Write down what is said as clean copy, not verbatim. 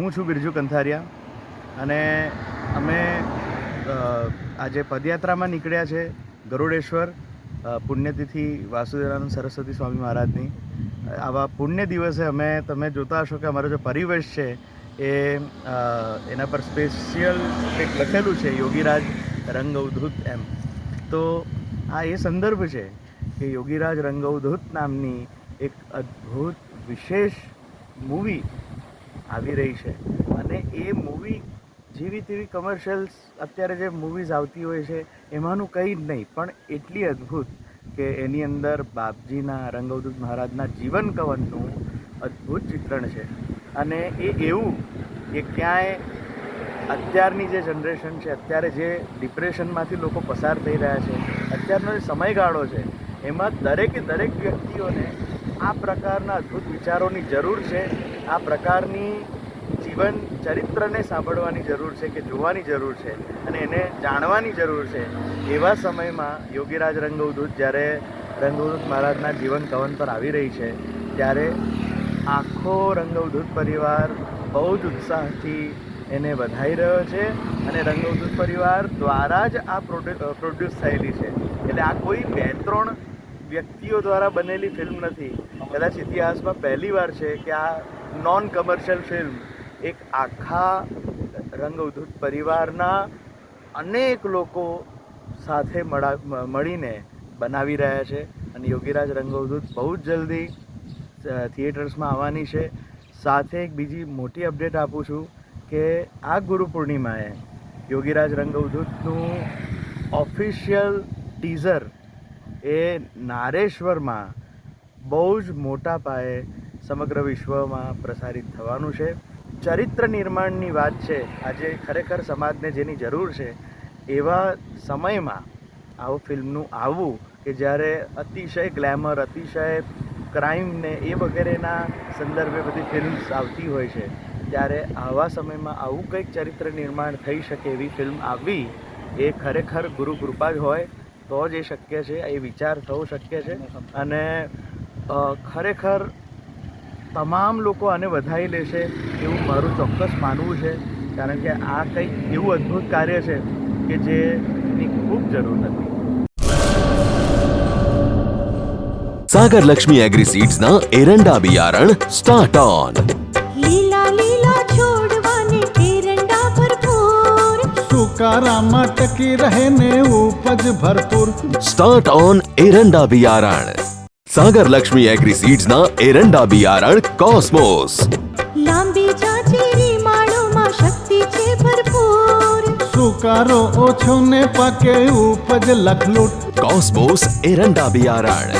હું છું બિરજુ કંથારિયા અને અમે આજે પદયાત્રામાં નીકળ્યા છે ગરુડેશ્વર પુણ્યતિથિ વાસુદેવાનંદ સરસ્વતી સ્વામી મહારાજની. આવા પુણ્ય દિવસે તમે જોતા હશો કે અમારો જે પરિવેશ છે એ એના પર સ્પેશિયલ કંઈક લખેલું છે યોગીરાજ રંગઅવધૂત એમ. તો આ એ સંદર્ભ છે કે યોગીરાજ રંગઅવધૂત નામની એક અદ્ભુત વિશેષ મૂવી આવી રહી છે અને એ મૂવી જેવી તેવી કમર્શિયલ્સ અત્યારે જે મૂવીઝ આવતી હોય છે એમાંનું કંઈ જ નહીં, પણ એટલી અદ્ભુત કે એની અંદર બાપજીના રંગઅવધૂત મહારાજના જીવન કવનનું અદ્ભુત ચિત્રણ છે. અને એ એવું કે ક્યાંય અત્યારની જે જનરેશન છે, અત્યારે જે ડિપ્રેશનમાંથી લોકો પસાર થઈ રહ્યા છે, અત્યારનો જે સમયગાળો છે એમાં દરેક વ્યક્તિઓને આ પ્રકારના અદ્ભુત વિચારોની જરૂર છે. આ પ્રકારની જીવન ચરિત્રને સાંભળવાની જરૂર છે કે જોવાની જરૂર છે અને એને જાણવાની જરૂર છે. એવા સમયમાં યોગીરાજ રંગઅવધૂત જ્યારે રંગઅવધૂત મહારાજના જીવન કવન પર આવી રહી છે ત્યારે આખો રંગઅવધૂત પરિવાર બહુ જ ઉત્સાહથી એને વધાવી રહ્યો છે અને રંગઅવધૂત પરિવાર દ્વારા જ આ પ્રોડ્યુસ થયેલી છે. એટલે આ કોઈ 2-3 વ્યક્તિઓ દ્વારા બનેલી ફિલ્મ નથી. કદાચ ઇતિહાસમાં પહેલી વાર છે કે આ નોન કમર્શિયલ ફિલ્મ એક આખા રંગઅવધૂત પરિવારના અનેક લોકો સાથે મળીને બનાવી રહ્યા છે. અને યોગીરાજ રંગઅવધૂત બહુ જ જલ્દી થિયેટર્સમાં આવવાની છે. સાથે એક બીજી મોટી અપડેટ આપું છું કે આ ગુરુ પૂર્ણિમાએ યોગીરાજ રંગઅવધૂતનું ઓફિશિયલ ટીઝર એ નારેશ્વરમાં બહુ જ મોટા પાયે સમગ્ર વિશ્વમાં પ્રસારિત થવાનું છે. ચરિત્ર નિર્માણની વાત છે. આજે ખરેખર સમાજને જેની જરૂર છે એવા સમયમાં આવો ફિલ્મનું આવવું કે જ્યારે અતિશય ગ્લેમર, અતિશય ક્રાઇમને એ વગેરેના સંદર્ભે બધી ફિલ્મ્સ આવતી હોય છે, ત્યારે આવા સમયમાં આવું કંઈક ચરિત્ર નિર્માણ થઈ શકે એવી ફિલ્મ આવવી એ ખરેખર ગુરુ કૃપા જ હોય તો જ એ શક્ય છે, એ વિચાર થવો શક્ય છે. અને ખરેખર તમામ લોકો આને વધાવી લેશે એવું મારું ચોક્કસ માનવું છે, કારણ કે આ કંઈક એવું અદ્ભુત કાર્ય છે કે જેની ખૂબ જરૂર નથી. सागर लक्ष्मी एग्रीसीड्स ना एरंडा बियारण स्टार्ट ऑन. લીલા લીલા છોડવાને એરંડા ભરપૂર, સુકારામાં ટકી રહે ને ઉપજ ભરપૂર. स्टार्ट ऑन एरंडा बियारण. सागर लक्ष्मी एग्रीसीड्स ना एरंडा बियारण कॉस्मोस. લાંબી જાચેરી માળોમાં શક્તિ છે ભરપૂર, સુકારો ઓછો ને પાકે ઉપજ લખલૂટ. कॉस्मोस एरंडा बियारण.